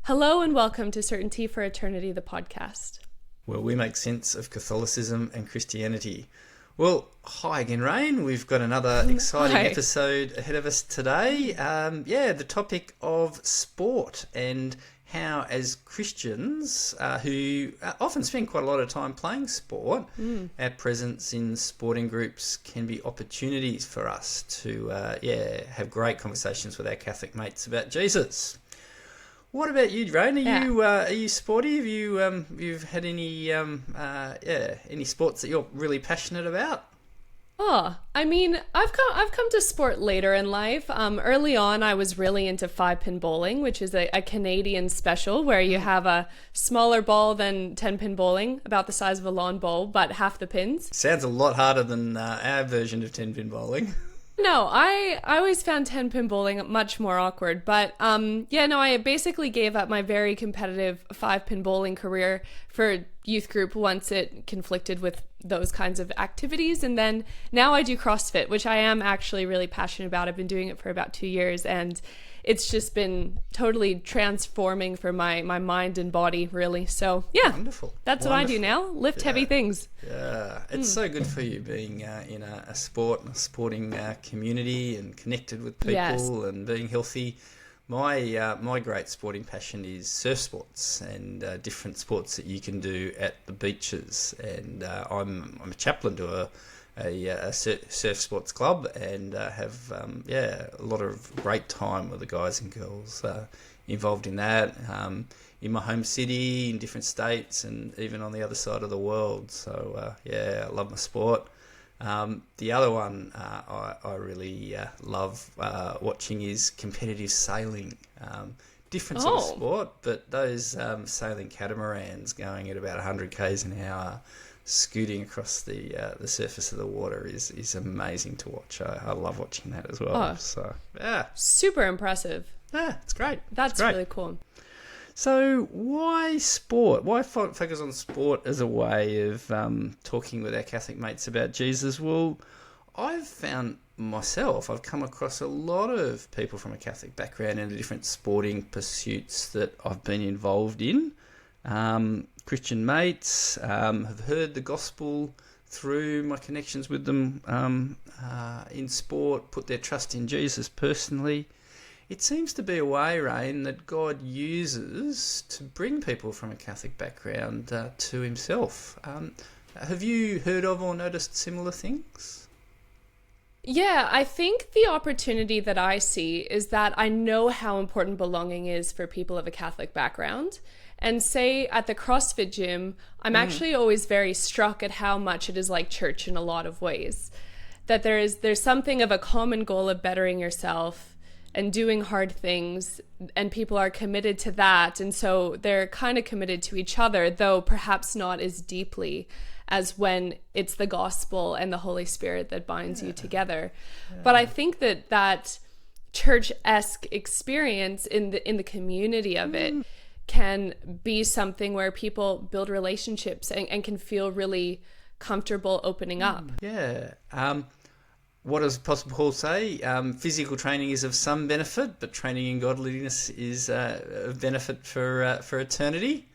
Hello and welcome to Certainty for Eternity, the podcast. Where we make sense of Catholicism and Christianity. Well, hi again, Rayne. We've got another exciting episode ahead of us today. The topic of sport and how, as Christians who often spend quite a lot of time playing sport, our presence in sporting groups can be opportunities for us to have great conversations with our Catholic mates about Jesus. What about you, Rayne? Are you sporty? Have you've had any sports that you're really passionate about? Oh, I mean, I've come to sport later in life. Early on, I was really into 5-pin bowling, which is a Canadian special where you have a smaller ball than 10-pin bowling, about the size of a lawn bowl, but half the pins. Sounds a lot harder than our version of 10-pin bowling. No, I always found 10-pin bowling much more awkward, but I basically gave up my very competitive 5-pin bowling career for youth group once it conflicted with those kinds of activities, and then now I do CrossFit, which I am actually really passionate about. I've been doing it for about 2 years, and it's just been totally transforming for my mind and body, really. So, yeah, Wonderful. That's what I do now, lift heavy things. Yeah, it's so good for you being in a sporting community and connected with people and being healthy. My great sporting passion is surf sports and different sports that you can do at the beaches. And I'm a chaplain to a surf sports club and have a lot of great time with the guys and girls involved in that, in my home city, in different states, and even on the other side of the world. So I love my sport. The other one I really love watching is competitive sailing. Different sort of sport, but those sailing catamarans going at about 100 k's an hour, scooting across the surface of the water is amazing to watch. I love watching that as well. Super impressive. It's great. That's really cool. So why sport? Why focus on sport as a way of talking with our Catholic mates about Jesus? Well, I've found myself, I've come across a lot of people from a Catholic background in the different sporting pursuits that I've been involved in. Christian mates, have heard the gospel through my connections with them in sport, put their trust in Jesus personally. It seems to be a way, Rayne, that God uses to bring people from a Catholic background to himself. Have you heard of or noticed similar things? Yeah, I think the opportunity that I see is that I know how important belonging is for people of a Catholic background. And say at the CrossFit gym, I'm actually always very struck at how much it is like church in a lot of ways. That there's something of a common goal of bettering yourself and doing hard things, and people are committed to that, and so they're kind of committed to each other, though perhaps not as deeply as when it's the gospel and the Holy Spirit that binds you together. But I think that church-esque experience in the community of it can be something where people build relationships and can feel really comfortable opening up. What does Apostle Paul say? Physical training is of some benefit, but training in godliness is of benefit for eternity.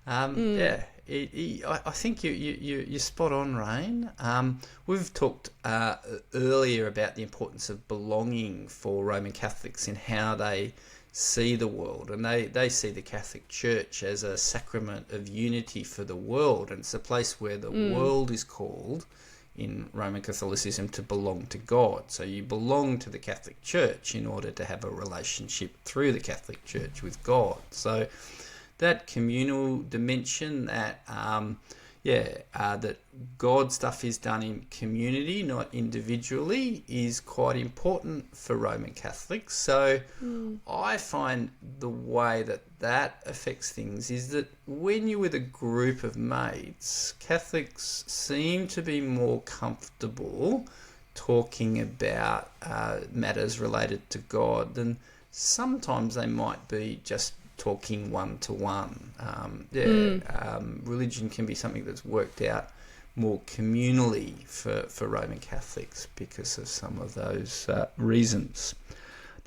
I think you're spot on, Rayne. We've talked earlier about the importance of belonging for Roman Catholics in how they see the world, and they see the Catholic Church as a sacrament of unity for the world, and it's a place where the world is called in Roman Catholicism to belong to God. So you belong to the Catholic Church in order to have a relationship through the Catholic Church with God. So that communal dimension, that God stuff is done in community, not individually, is quite important for Roman Catholics. So I find the way that affects things is that when you're with a group of mates, Catholics seem to be more comfortable talking about matters related to God than sometimes they might be just talking one-to-one. Religion can be something that's worked out more communally for Roman Catholics because of some of those reasons.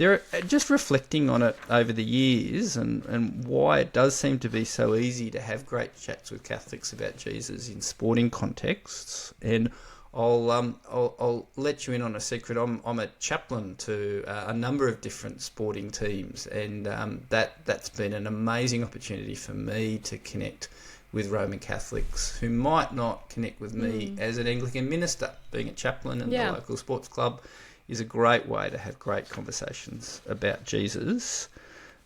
There are, just reflecting on it over the years and why it does seem to be so easy to have great chats with Catholics about Jesus in sporting contexts. And I'll let you in on a secret. I'm a chaplain to a number of different sporting teams, and that's been an amazing opportunity for me to connect with Roman Catholics who might not connect with me as an Anglican minister. Being a chaplain in the local sports club is a great way to have great conversations about Jesus.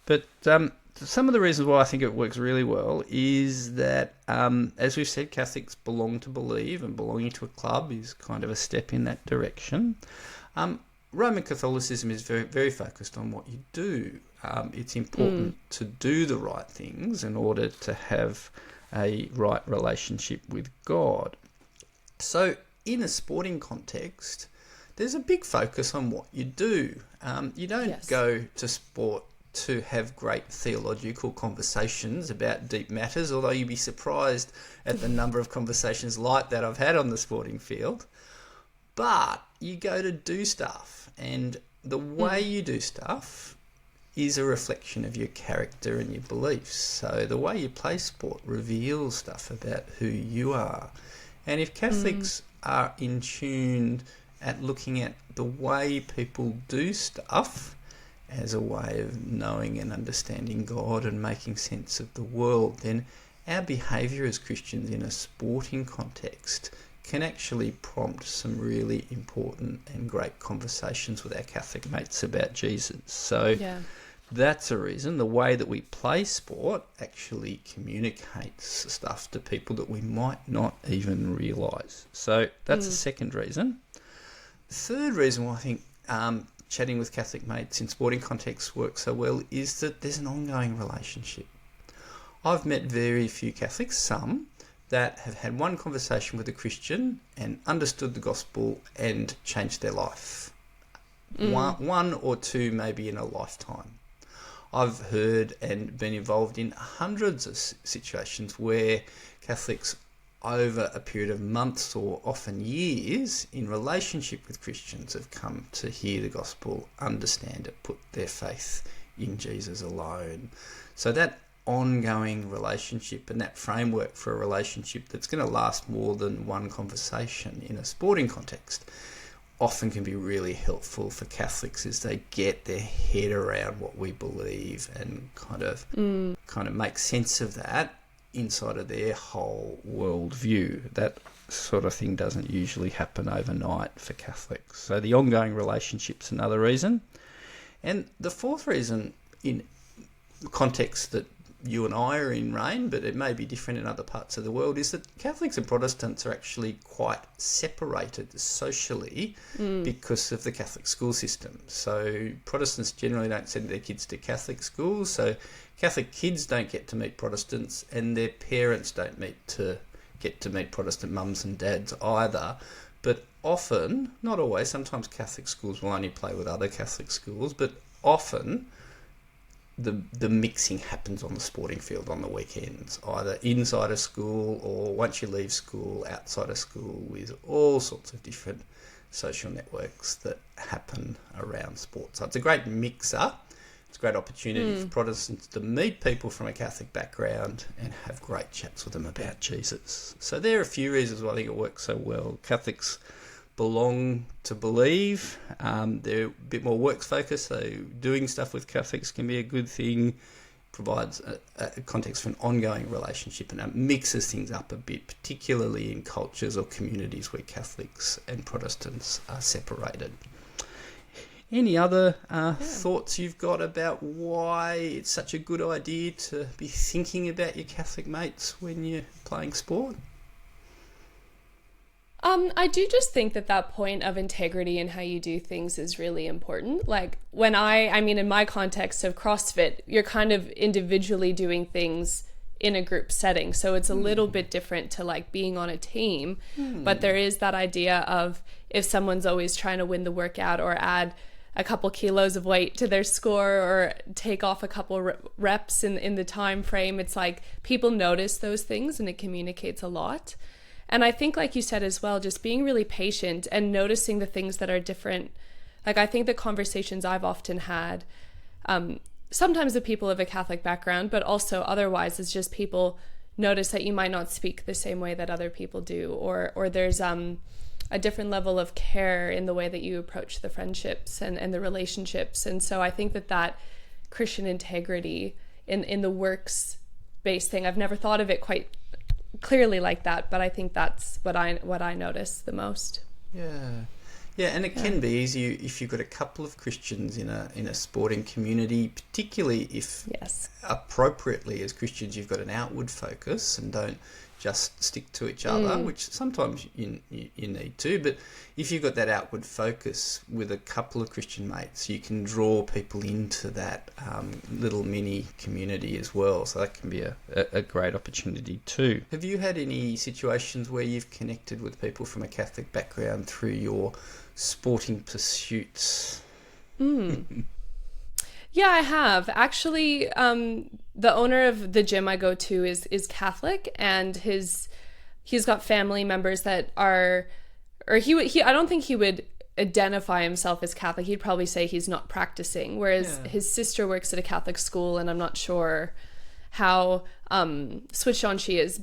But some of the reasons why I think it works really well is that, as we've said, Catholics belong to believe, and belonging to a club is kind of a step in that direction. Roman Catholicism is very, very focused on what you do. It's important to do the right things in order to have a right relationship with God. So in a sporting context, there's a big focus on what you do. You don't go to sport to have great theological conversations about deep matters, although you'd be surprised at the number of conversations like that I've had on the sporting field. But you go to do stuff, and the way you do stuff is a reflection of your character and your beliefs. So the way you play sport reveals stuff about who you are. And if Catholics are in tune at looking at the way people do stuff as a way of knowing and understanding God and making sense of the world, then our behaviour as Christians in a sporting context can actually prompt some really important and great conversations with our Catholic mates about Jesus. So that's a reason. The way that we play sport actually communicates stuff to people that we might not even realise. So that's the second reason. The third reason why I think chatting with Catholic mates in sporting contexts works so well is that there's an ongoing relationship. I've met very few Catholics, some, that have had one conversation with a Christian and understood the gospel and changed their life. One or two maybe in a lifetime. I've heard and been involved in hundreds of situations where Catholics over a period of months or often years in relationship with Christians have come to hear the gospel, understand it, put their faith in Jesus alone. So that ongoing relationship and that framework for a relationship that's going to last more than one conversation in a sporting context often can be really helpful for Catholics as they get their head around what we believe and kind of make sense of that inside of their whole worldview. That sort of thing doesn't usually happen overnight for Catholics. So the ongoing relationship's another reason. And the fourth reason, in contexts that you and I are in, Rayne, but it may be different in other parts of the world, is that Catholics and Protestants are actually quite separated socially because of the Catholic school system. So Protestants generally don't send their kids to Catholic schools, so Catholic kids don't get to meet Protestants, and their parents don't get to meet Protestant mums and dads either. But often, not always, sometimes Catholic schools will only play with other Catholic schools, but often the mixing happens on the sporting field on the weekends, either inside a school or once you leave school, outside of school, with all sorts of different social networks that happen around sport. So it's a great mixer. It's a great opportunity for Protestants to meet people from a Catholic background and have great chats with them about Jesus. So there are a few reasons why I think it works so well. Catholics belong to believe. They're a bit more works focused, so doing stuff with Catholics can be a good thing, provides a context for an ongoing relationship, and it mixes things up a bit, particularly in cultures or communities where Catholics and Protestants are separated. Any other thoughts you've got about why it's such a good idea to be thinking about your Catholic mates when you're playing sport? I do just think that point of integrity in how you do things is really important. Like when I mean, in my context of CrossFit, you're kind of individually doing things in a group setting. So it's a little bit different to like being on a team. But there is that idea of if someone's always trying to win the workout or add a couple kilos of weight to their score or take off a couple reps in the time frame, it's like people notice those things and it communicates a lot. And I think, like you said as well, just being really patient and noticing the things that are different Like, I think the conversations I've often had, sometimes with people of a Catholic background, but also otherwise, is just people notice that you might not speak the same way that other people do, or there's a different level of care in the way that you approach the friendships and the relationships. And so I think that Christian integrity in the works-based thing, I've never thought of it quite clearly like that, but I think that's what I notice the most. Yeah, and it can be easy if you've got a couple of Christians in a sporting community, particularly if appropriately as Christians you've got an outward focus and don't just stick to each other, which sometimes you need to. But if you've got that outward focus with a couple of Christian mates, you can draw people into that little mini community as well. So that can be a great opportunity too. Have you had any situations where you've connected with people from a Catholic background through your sporting pursuits? Yeah, I have. Actually, the owner of the gym I go to is Catholic, and he's got family members that are, or he I don't think he would identify himself as Catholic. He'd probably say he's not practicing, whereas his sister works at a Catholic school, and I'm not sure how switched on she is,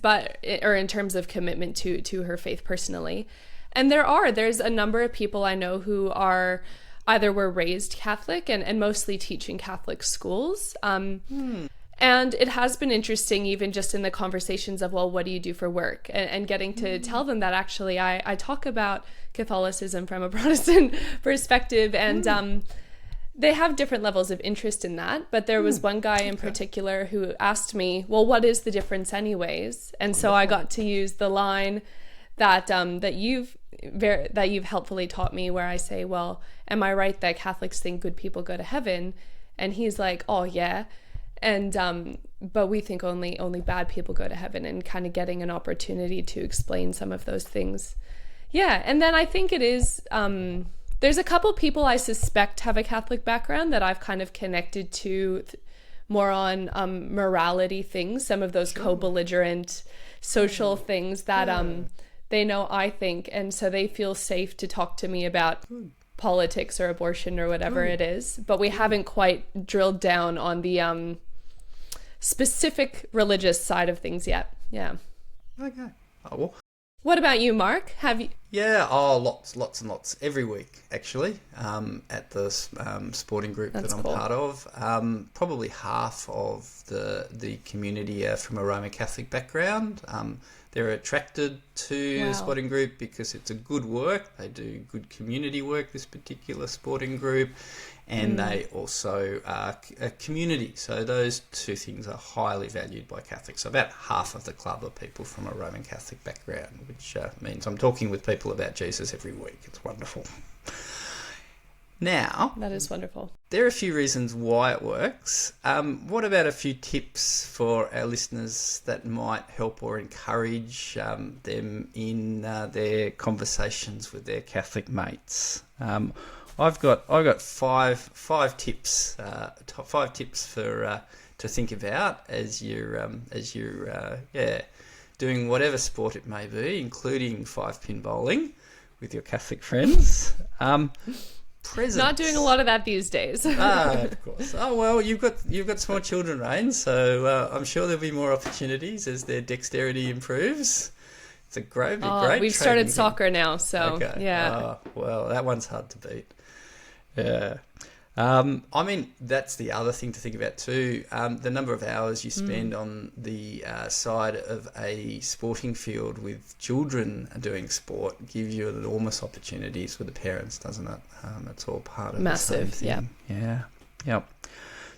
or in terms of commitment to her faith personally. And there's a number of people I know who are either were raised Catholic and mostly teach in Catholic schools. And it has been interesting, even just in the conversations of, well, what do you do for work? And getting to tell them that actually I talk about Catholicism from a Protestant perspective, and they have different levels of interest in that. But there was one guy in particular who asked me, well, what is the difference anyways? And so I got to use the line that you've helpfully taught me, where I say, well, am I right that Catholics think good people go to heaven? And he's like, oh yeah, and but we think only bad people go to heaven, and kind of getting an opportunity to explain some of those things. And then I think it is there's a couple people I suspect have a Catholic background that I've kind of connected to more on morality things, some of those co-belligerent social things that they know I think, and so they feel safe to talk to me about politics or abortion or whatever it is. But we haven't quite drilled down on the specific religious side of things yet. Yeah. Okay. Oh, well. What about you, Mark? Have you? Yeah. Oh, lots and lots every week actually. At the sporting group that I'm part of, probably half of the community are from a Roman Catholic background. They're attracted to the sporting group because it's a good work. They do good community work, this particular sporting group, and they also are a community. So those two things are highly valued by Catholics. So about half of the club are people from a Roman Catholic background, which means I'm talking with people about Jesus every week. It's wonderful. Now, that is wonderful. There are a few reasons why it works. What about a few tips for our listeners that might help or encourage them in their conversations with their Catholic mates? I've got five tips. Five tips for to think about as you're doing whatever sport it may be, including 5-pin bowling with your Catholic friends. Presents. Not doing a lot of that these days. Of course. Oh well, you've got small children, Rayne, so I'm sure there'll be more opportunities as their dexterity improves. It's a great. We've started soccer now, so yeah. Oh, well, that one's hard to beat. Yeah. I mean, that's the other thing to think about too. The number of hours you spend on the side of a sporting field with children doing sport gives you enormous opportunities with the parents, doesn't it? It's all part of the same thing. Yeah.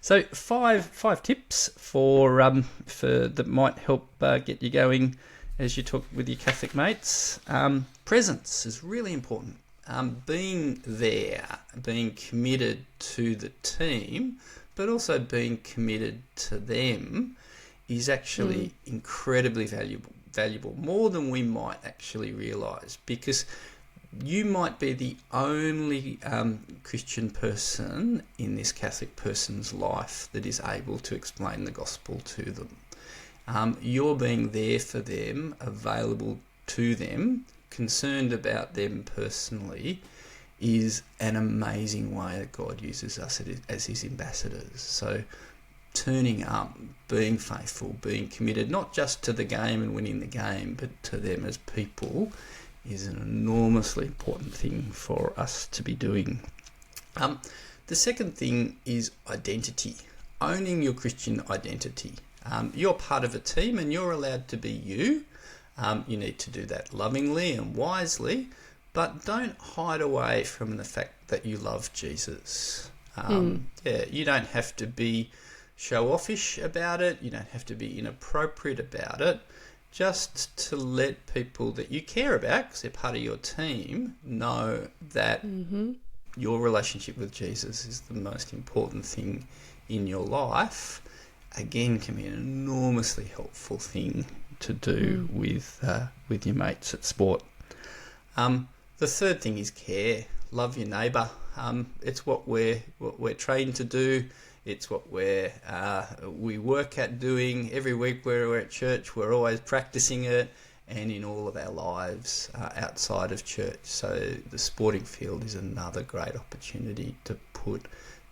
So five tips for that might help get you going as you talk with your Catholic mates. Presence is really important. Being there, being committed to the team, but also being committed to them is actually incredibly valuable, more than we might actually realise, because you might be the only Christian person in this Catholic person's life that is able to explain the gospel to them. You're being there for them, available to them, concerned about them personally, is an amazing way that God uses us as his ambassadors. So turning up, being faithful, being committed, not just to the game and winning the game, but to them as people, is an enormously important thing for us to be doing. The second thing is identity, owning your Christian identity. You're part of a team and you're allowed to be you. You need to do that lovingly and wisely, but don't hide away from the fact that you love Jesus. You don't have to be show-offish about it. You don't have to be inappropriate about it. Just to let people that you care about, because they're part of your team, know that your relationship with Jesus is the most important thing in your life. Again, can be an enormously helpful thing to do with your mates at sport. The third thing is care. Love your neighbour. It's what we're trained to do. It's what we work at doing. Every week we're at church, we're always practicing it, and in all of our lives outside of church. So the sporting field is another great opportunity to put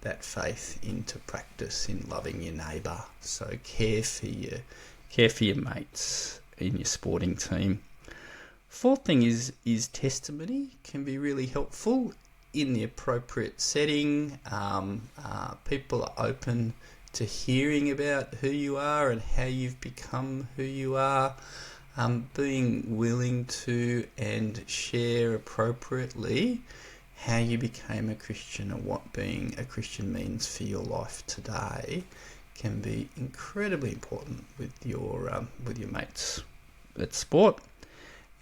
that faith into practice in loving your neighbour. So care for your mates in your sporting team. Fourth thing is testimony can be really helpful in the appropriate setting. People are open to hearing about who you are and how you've become who you are. Being willing to and share appropriately how you became a Christian and what being a Christian means for your life today can be incredibly important with your mates at sport.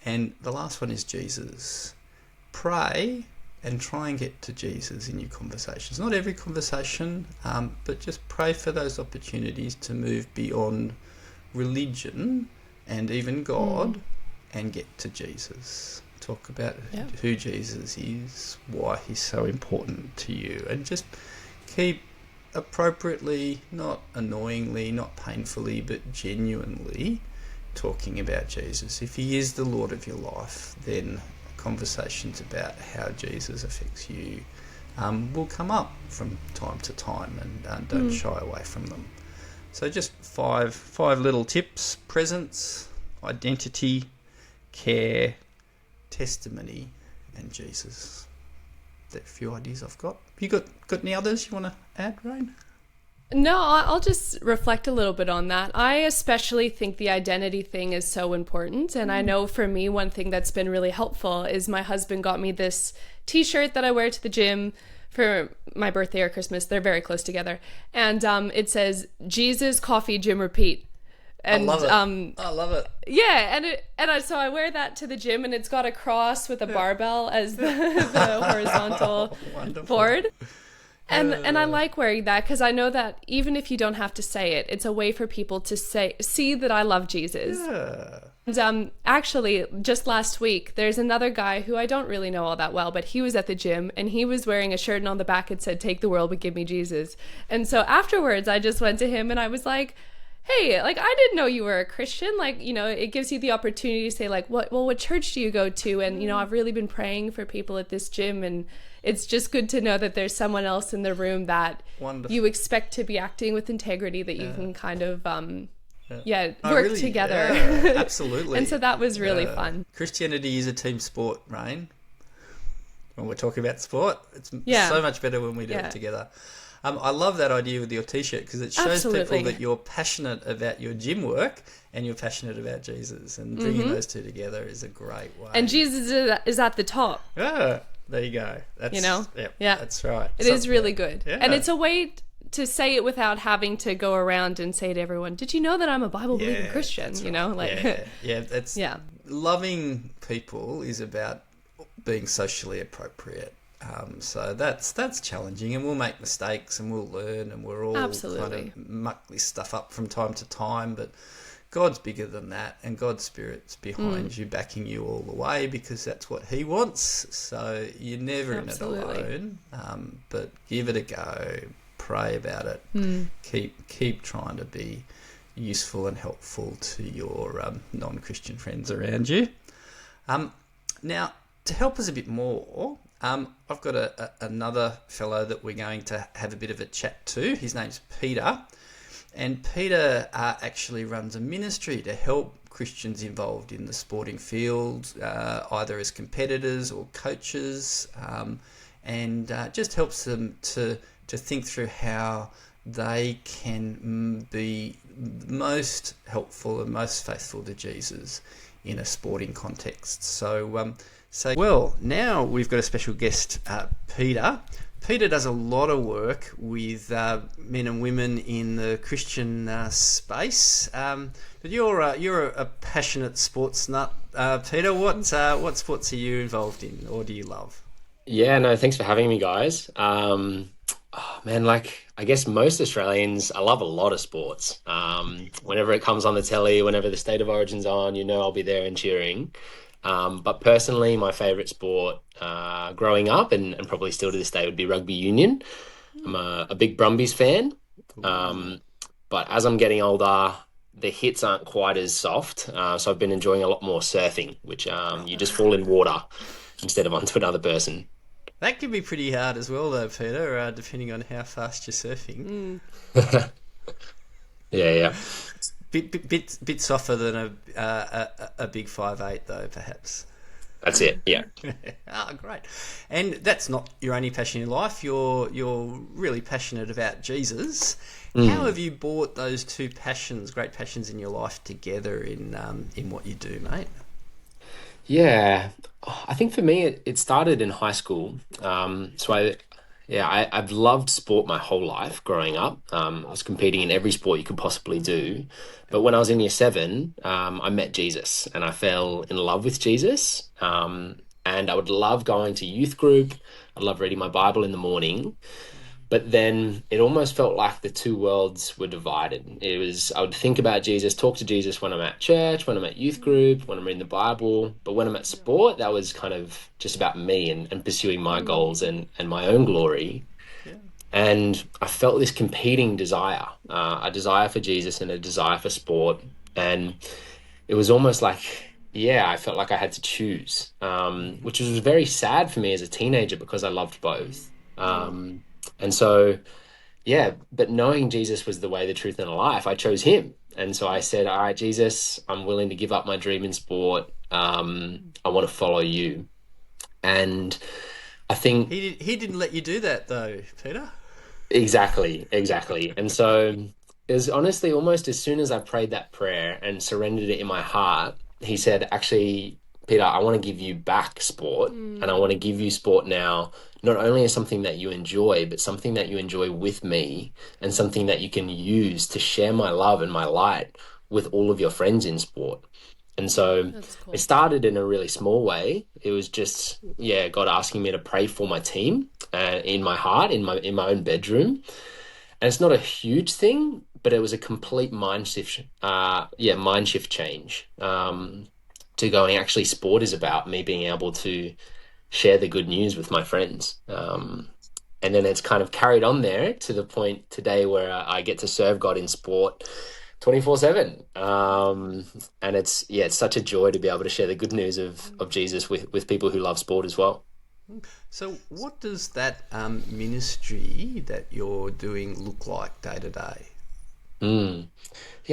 And the last one is Jesus. Pray and try and get to Jesus in your conversations. Not every conversation, but just pray for those opportunities to move beyond religion and even God and get to Jesus. Talk about who Jesus is, why he's so important to you, and just keep appropriately, not annoyingly, not painfully, but genuinely talking about Jesus. If he is the Lord of your life, then conversations about how Jesus affects you will come up from time to time, and don't shy away from them. So just five little tips: presence, identity, care, testimony, and Jesus. That's a few ideas I've got. You got any others you want to add, Rayne? No, I'll just reflect a little bit on that. I especially think the identity thing is so important. And I know for me, one thing that's been really helpful is my husband got me this t-shirt that I wear to the gym for my birthday or Christmas. They're very close together. And it says, Jesus, coffee, gym, repeat. And, I love it. Yeah, so I wear that to the gym, and it's got a cross with a barbell as the horizontal board. And I like wearing that because I know that even if you don't have to say it, it's a way for people to see that I love Jesus. Yeah. And actually, just last week, there's another guy who I don't really know all that well, but he was at the gym and he was wearing a shirt, and on the back it said, "Take the world, but give me Jesus." And so afterwards, I just went to him and I was like, "Hey, like, I didn't know you were a Christian." Like, you know, it gives you the opportunity to say, like, what church do you go to? And, you know, I've really been praying for people at this gym, and it's just good to know that there's someone else in the room that you expect to be acting with integrity, that you can kind of, work together. Yeah, absolutely. And so that was really fun. Christianity is a team sport, Rayne. When we're talking about sport, it's so much better when we do it together. I love that idea with your t-shirt because it shows people that you're passionate about your gym work and you're passionate about Jesus, and bringing those two together is a great way. And Jesus is at the top. Yeah, there you go. That's, you know? Yeah, that's right. It is really good. Yeah. And it's a way to say it without having to go around and say to everyone, "Did you know that I'm a Bible-believing Christian?" You know, like loving people is about being socially appropriate. So that's challenging, and we'll make mistakes and we'll learn, and we're all kind of muck this stuff up from time to time, but God's bigger than that, and God's Spirit's behind you, backing you all the way, because that's what he wants. So you're never in it alone, but give it a go, pray about it, keep trying to be useful and helpful to your non-Christian friends around you. Now, to help us a bit more, I've got another fellow that we're going to have a bit of a chat to. His name's Peter. And Peter actually runs a ministry to help Christians involved in the sporting field, either as competitors or coaches, and just helps them to think through how they can be most helpful and most faithful to Jesus in a sporting context. So now we've got a special guest, Peter. Peter does a lot of work with men and women in the Christian space. But you're a passionate sports nut, Peter. What sports are you involved in, or do you love? Yeah, no, thanks for having me, guys. Oh, man, like I guess most Australians, I love a lot of sports. Whenever it comes on the telly, whenever the State of Origin's on, I'll be there and cheering. But personally, my favourite sport growing up and probably still to this day would be rugby union. I'm a big Brumbies fan. But as I'm getting older, the hits aren't quite as soft. So I've been enjoying a lot more surfing, which you just fall in water instead of onto another person. That can be pretty hard as well, though, Peter, depending on how fast you're surfing. Yeah. Bit softer than a big 5'8", though, perhaps. That's it. Yeah. Great. And that's not your only passion in life. You're really passionate about Jesus. How have you brought those two passions, great passions in your life, together in what you do, mate? Yeah, I think for me it started in high school. I've loved sport my whole life growing up. I was competing in every sport you could possibly do. But when I was in year seven, I met Jesus and I fell in love with Jesus. And I would love going to youth group. I love reading my Bible in the morning. But then it almost felt like the two worlds were divided. I would think about Jesus, talk to Jesus when I'm at church, when I'm at youth group, when I'm reading the Bible. But when I'm at sport, that was kind of just about me and pursuing my goals and my own glory. Yeah. And I felt this competing desire, a desire for Jesus and a desire for sport. And it was almost like, I felt like I had to choose, which was very sad for me as a teenager because I loved both. And so, but knowing Jesus was the way, the truth, and the life, I chose him. And so I said, all right, Jesus, I'm willing to give up my dream in sport. I want to follow you. And I think... He didn't let you do that, though, Peter. Exactly. And so it was honestly almost as soon as I prayed that prayer and surrendered it in my heart, he said, actually, Peter, I want to give you back sport, and I want to give you sport now, not only as something that you enjoy, but something that you enjoy with me and something that you can use to share my love and my light with all of your friends in sport. And so It started in a really small way. It was just, God asking me to pray for my team in my heart, in my own bedroom. And it's not a huge thing, but it was a complete mind shift change. To going, actually, sport is about me being able to share the good news with my friends. And then it's kind of carried on there to the point today where I get to serve God in sport 24/7. And it's such a joy to be able to share the good news of Jesus with people who love sport as well. So what does that ministry that you're doing look like day to day?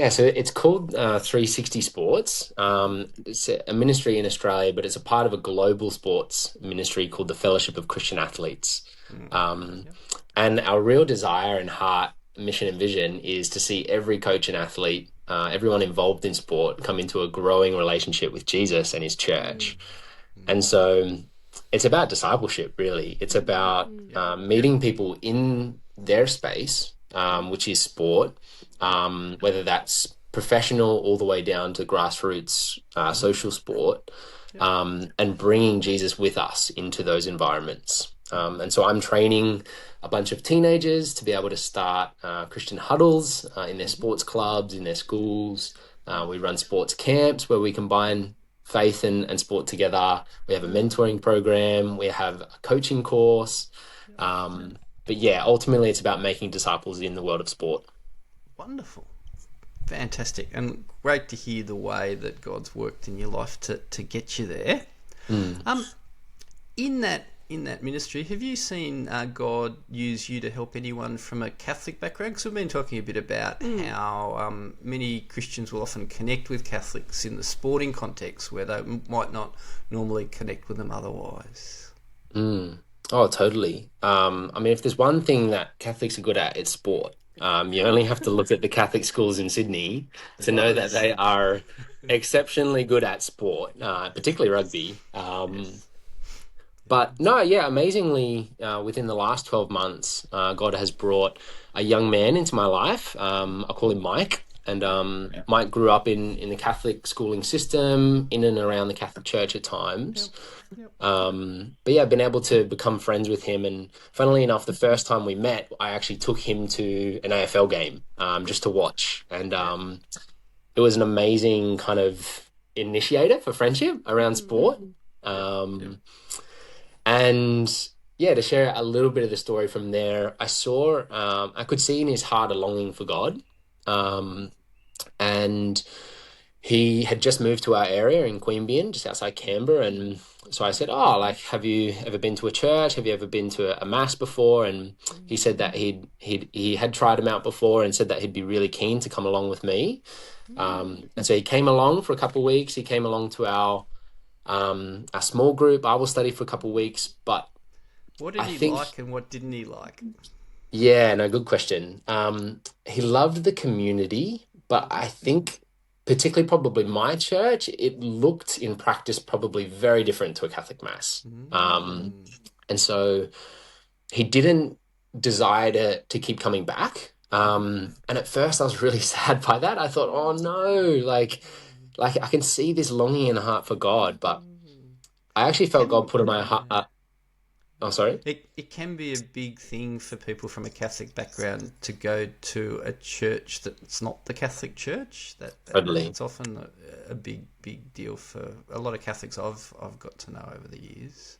So it's called 360 Sports. It's a ministry in Australia, but it's a part of a global sports ministry called the Fellowship of Christian Athletes. And our real desire and heart, mission and vision is to see every coach and athlete, everyone involved in sport, come into a growing relationship with Jesus and his church. And so it's about discipleship, really. It's about meeting people in their space, which is sport, whether that's professional all the way down to grassroots social sport, and bringing Jesus with us into those environments. And so I'm training a bunch of teenagers to be able to start Christian huddles in their sports clubs, in their schools. We run sports camps where we combine faith and sport together. We have a mentoring program. We have a coaching course. But ultimately it's about making disciples in the world of sport. Wonderful. Fantastic. And great to hear the way that God's worked in your life to get you there. In that that ministry, have you seen God use you to help anyone from a Catholic background? Because we've been talking a bit about how many Christians will often connect with Catholics in the sporting context where they might not normally connect with them otherwise. Oh, totally. I mean, if there's one thing that Catholics are good at, it's sport. You only have to look at the Catholic schools in Sydney to know that they are exceptionally good at sport, particularly rugby. But no, yeah, amazingly, within the last 12 months, God has brought a young man into my life. I call him Mike. And Mike grew up in the Catholic schooling system, in and around the Catholic Church at times. But yeah, I've been able to become friends with him. And funnily enough, the first time we met, I actually took him to an AFL game just to watch. And it was an amazing kind of initiator for friendship around sport. And yeah, to share a little bit of the story from there, I could see in his heart a longing for God. And he had just moved to our area in Queanbeyan, just outside Canberra. And so I said, oh, like, have you ever been to a church? Have you ever been to a mass before? And he said that he had tried them out before and said that he'd be really keen to come along with me. And so he came along for a couple of weeks. He came along to our small group Bible study for a couple of weeks. But what did he like and what didn't he like? Yeah, no, good question. He loved the community, but I think particularly probably my church, it looked in practice probably very different to a Catholic mass. And so he didn't desire to keep coming back. And at first I was really sad by that. I thought, oh no, like I can see this longing in the heart for God, but I actually felt God put in my heart. Oh, sorry? It can be a big thing for people from a Catholic background to go to a church that's not the Catholic Church. Totally. It's often a big deal for a lot of Catholics I've got to know over the years.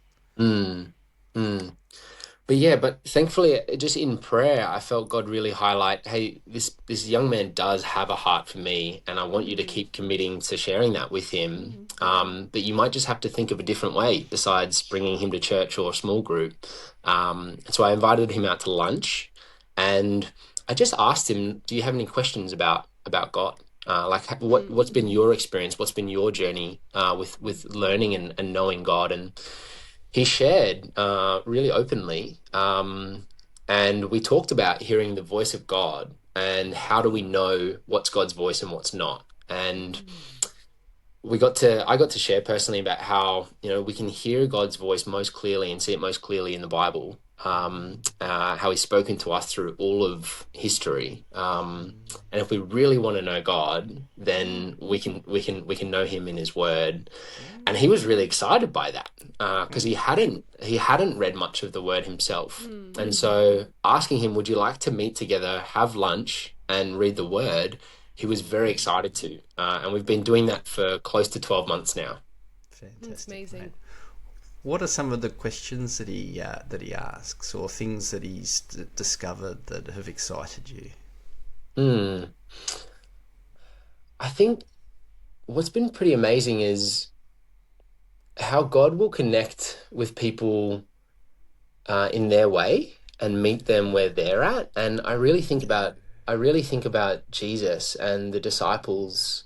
But thankfully, just in prayer, I felt God really highlight, hey, this young man does have a heart for me, and I want you to keep committing to sharing that with him. But you might just have to think of a different way besides bringing him to church or a small group. So I invited him out to lunch, and I just asked him, do you have any questions about God? What's been your experience? What's been your journey with learning and knowing God? And he shared really openly, and we talked about hearing the voice of God and how do we know what's God's voice and what's not. And I got to share personally about how, we can hear God's voice most clearly and see it most clearly in the Bible, how he's spoken to us through all of history. And if we really want to know God, then we can know him in his word. And he was really excited by that because he hadn't read much of the word himself. And so asking him, would you like to meet together, have lunch and read the word? He was very excited to. And we've been doing that for close to 12 months now. Fantastic. That's amazing. Mate. What are some of the questions that he asks, or things that he's discovered that have excited you? I think what's been pretty amazing is how God will connect with people in their way and meet them where they're at. And I really think about Jesus and the disciples.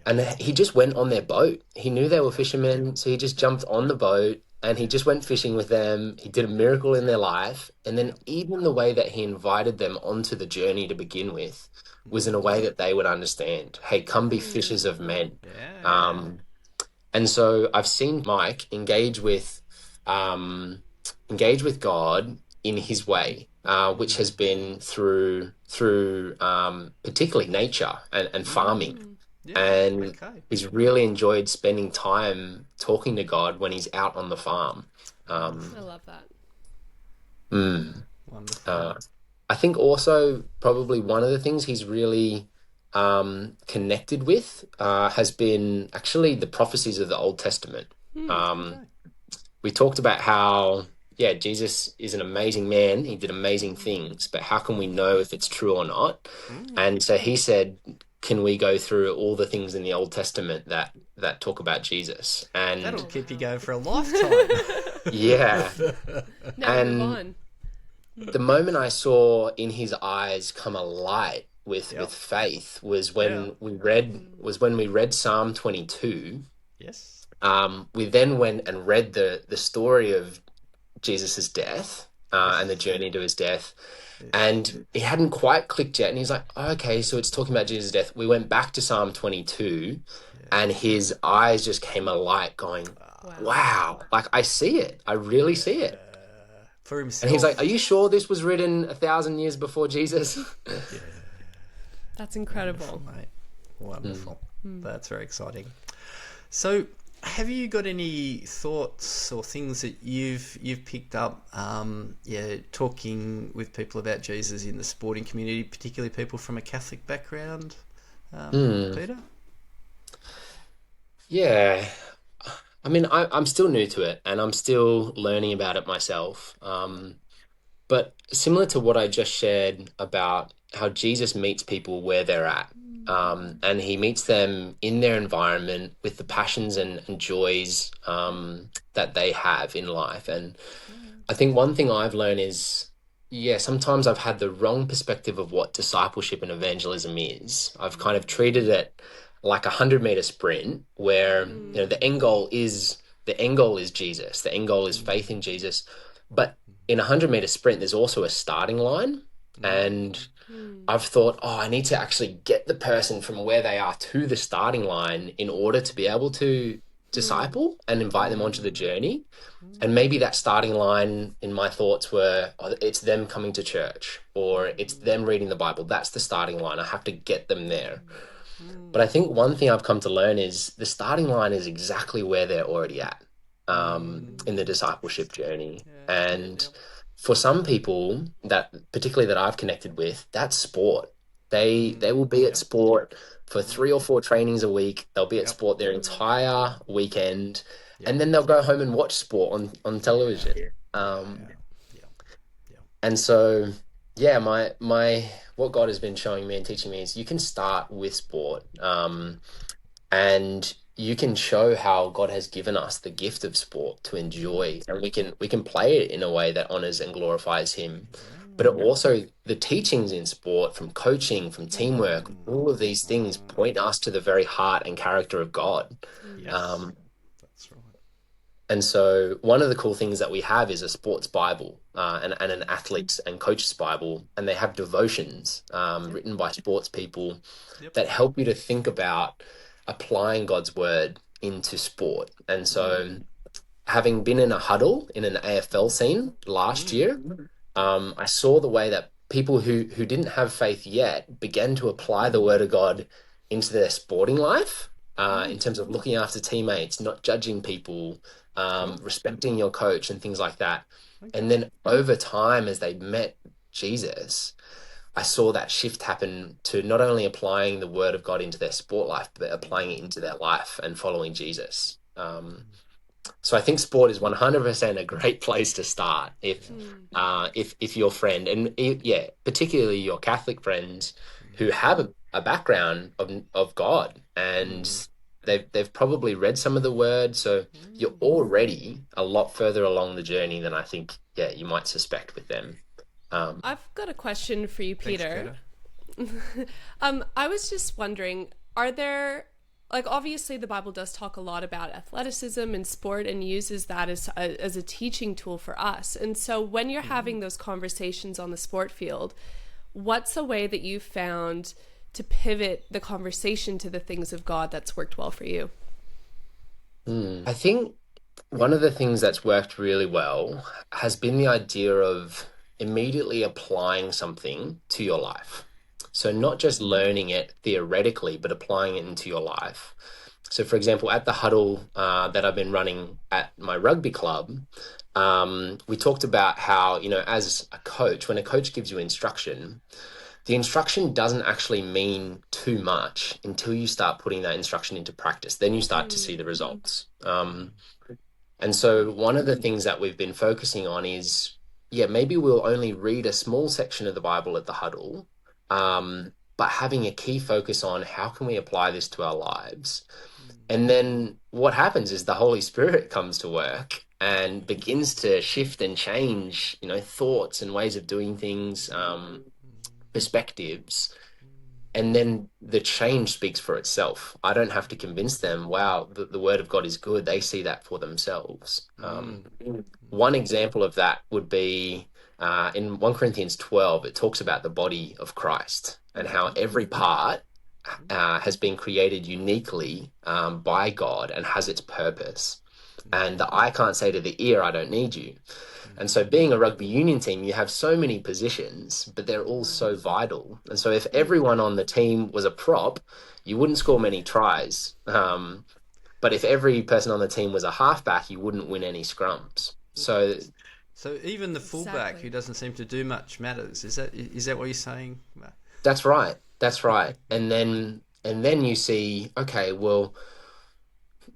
And he just went on their boat. He knew they were fishermen, so he just jumped on the boat and he just went fishing with them. He did a miracle in their life. And then even the way that he invited them onto the journey to begin with was in a way that they would understand. Hey, come be fishers of men. And so I've seen Mike engage with God in his way, which has been through particularly nature and farming. He's really enjoyed spending time talking to God when he's out on the farm. I love that. Wonderful. I think also probably one of the things he's really connected with has been actually the prophecies of the Old Testament. We talked about how, Jesus is an amazing man. He did amazing things, but how can we know if it's true or not? And so he said, can we go through all the things in the Old Testament that talk about Jesus? And that'll keep you going for a lifetime. Yeah. Now move And on. the moment I saw in his eyes come a light with Yep. faith Yeah. was when we read Psalm 22. Yes. We then went and read the story of Jesus's death, and the Yes. journey to his death. Yes. And it hadn't quite clicked yet. And he's like, "Oh, okay, so it's talking about Jesus' death." We went back to Psalm 22, and Yes. his eyes just came alight, going, Wow. "Wow, like I see it. I really see it." For And he's like, "Are himself. you sure this was written 1,000 years before Jesus?" Yeah. That's Wonderful, incredible. mate. Wonderful. Mm. That's very exciting. So, have you got any thoughts or things that you've picked up? Talking with people about Jesus in the sporting community, particularly people from a Catholic background. Hmm. Peter. Yeah. I mean, I'm still new to it and I'm still learning about it myself. But similar to what I just shared about how Jesus meets people where they're at, and he meets them in their environment with the passions and joys that they have in life. And I think one thing I've learned is, yeah, sometimes I've had the wrong perspective of what discipleship and evangelism is. I've kind of treated it like a 100-meter sprint where, the end goal is Jesus. The end goal is faith in Jesus. But in a 100-meter sprint, there's also a starting line. And Mm. I've thought, oh, I need to actually get the person from where they are to the starting line in order to be able to Mm. disciple and invite them onto the journey. And maybe that starting line in my thoughts were, oh, it's them coming to church or it's them reading the Bible. That's the starting line. I have to get them there. But I think one thing I've come to learn is the starting line is exactly where they're already at in the discipleship journey. And Yep. for some people that particularly that I've connected with, that's sport. They will be at Yep. sport for Yep. 3 or 4 trainings a week. They'll be at Yep. sport their entire weekend, Yep. and then they'll go home and watch sport on television. Yeah. Yeah. Yeah. And so, yeah, my what God has been showing me and teaching me is you can start with sport, and you can show how God has given us the gift of sport to enjoy, and we can play it in a way that honors and glorifies Him. But it also the teachings in sport, from coaching, from teamwork, all of these things point us to the very heart and character of God. Yes. Um, That's right. and so one of the cool things that we have is a sports Bible and an athlete's and coach's Bible, and they have devotions written by sports people Yep. that help you to think about applying God's word into sport. And so having been in a huddle in an AFL scene last year, I saw the way that people who didn't have faith yet began to apply the word of God into their sporting life, in terms of looking after teammates, not judging people, Cool. respecting your coach and things like that. And Okay. then over time, as they met Jesus, I saw that shift happen to not only applying the word of God into their sport life, but applying it into their life and following Jesus. So I think sport is 100% a great place to start if your friend and particularly your Catholic friends who have a background of God, and they've probably read some of the word, so you're already a lot further along the journey than I think you might suspect with them. I've got a question for you, Thanks, Peter. Peter. I was just wondering, are there, like, obviously the Bible does talk a lot about athleticism and sport and uses that as a teaching tool for us. And so when you're having those conversations on the sport field, what's a way that you found to pivot the conversation to the things of God that's worked well for you? I think one of the things that's worked really well has been the idea of immediately applying something to your life. So not just learning it theoretically, but applying it into your life. So, for example, at the huddle that I've been running at my rugby club, we talked about how, as a coach, when a coach gives you instruction, the instruction doesn't actually mean too much until you start putting that instruction into practice. Then you start to see the results. And so one of the things that we've been focusing on is, maybe we'll only read a small section of the Bible at the huddle, but having a key focus on how can we apply this to our lives. And then what happens is the Holy Spirit comes to work and begins to shift and change, thoughts and ways of doing things, perspectives. And then the change speaks for itself. I don't have to convince them, wow, the word of God is good. They see that for themselves. One example of that would be in 1 Corinthians 12, it talks about the body of Christ and how every part has been created uniquely by God and has its purpose. And the eye can't say to the ear, I don't need you. And so being a rugby union team, you have so many positions, but they're all so vital. And so if everyone on the team was a prop, you wouldn't score many tries. But if every person on the team was a halfback, you wouldn't win any scrums. So even the fullback who doesn't seem to do much matters. Is that what you're saying? That's right. That's right. And then you see, okay, well,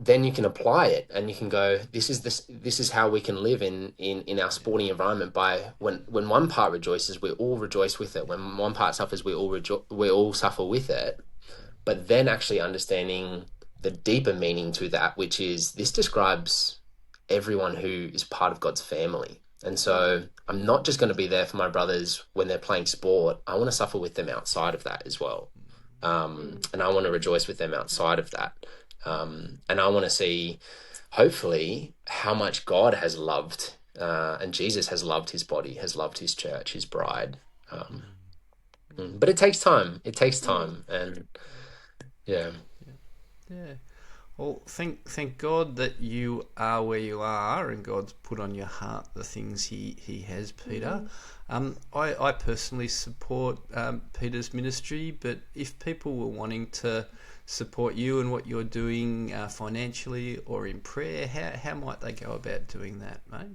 then you can apply it and you can go, this is how we can live in our sporting environment. By when one part rejoices, we all rejoice with it. When one part suffers, we all suffer with it. But then actually understanding the deeper meaning to that, which is this describes everyone who is part of God's family. And so I'm not just going to be there for my brothers when they're playing sport. I want to suffer with them outside of that as well. And I want to rejoice with them outside of that. And I want to see, hopefully, how much God has loved and Jesus has loved his body, has loved his church, his bride. But it takes time. It takes time. And yeah. Well, thank God that you are where you are and God's put on your heart the things he has, Peter. I personally support Peter's ministry, but if people were wanting to support you and what you're doing financially or in prayer, how might they go about doing that, mate?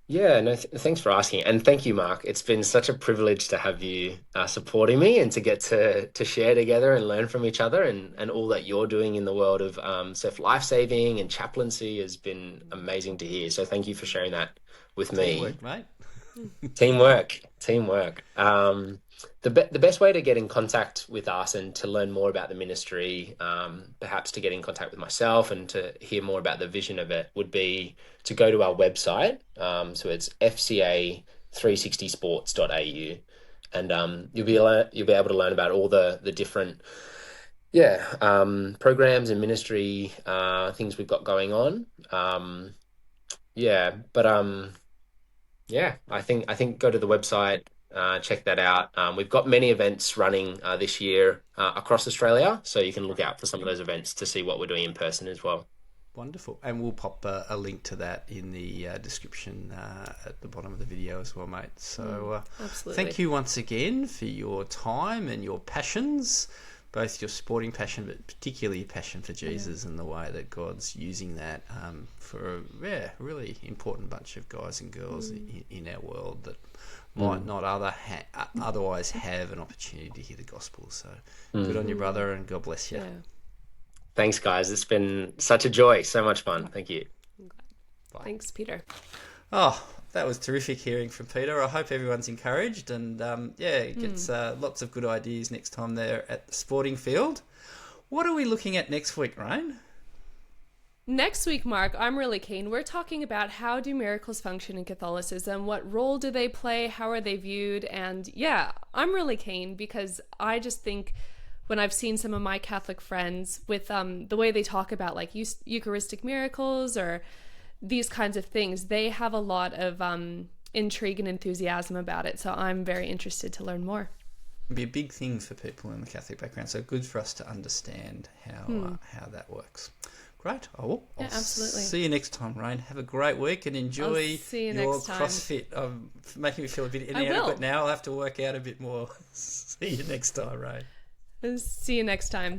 Yeah, no, thanks for asking. And thank you, Mark. It's been such a privilege to have you supporting me and to get to share together and learn from each other, and all that you're doing in the world of surf lifesaving and chaplaincy has been amazing to hear. So thank you for sharing that with me. Teamwork, mate. Teamwork. The best way to get in contact with us and to learn more about the ministry, perhaps to get in contact with myself and to hear more about the vision of it, would be to go to our website. So it's fca360sports.au, and you'll be able to learn about all the different programs and ministry things we've got going on. I think go to the website. Check that out. We've got many events running this year across Australia, so you can look out for some of those events to see what we're doing in person as well. Wonderful. And we'll pop a link to that in the description at the bottom of the video as well, mate. So thank you once again for your time and your passions, both your sporting passion, but particularly your passion for Jesus and the way that God's using that for a really important bunch of guys and girls in our world that might not otherwise have an opportunity to hear the gospel. So good on you, brother, and God bless you. Yeah. Thanks, guys. It's been such a joy. So much fun. Thank you. Bye. Thanks, Peter. Oh, that was terrific hearing from Peter. I hope everyone's encouraged and gets lots of good ideas next time they're at the sporting field. What are we looking at next week, Rayne? Next week, Mark, I'm really keen. We're talking about how do miracles function in Catholicism? What role do they play? How are they viewed? And I'm really keen because I just think when I've seen some of my Catholic friends with the way they talk about like Eucharistic miracles or these kinds of things, they have a lot of intrigue and enthusiasm about it. So I'm very interested to learn more. It'd be a big thing for people in the Catholic background. So good for us to understand how that works. Great. I'll absolutely. See you next time, Rayne. Have a great week and enjoy your CrossFit. Making me feel a bit inadequate now. I'll have to work out a bit more. See you next time, Rayne. See you next time.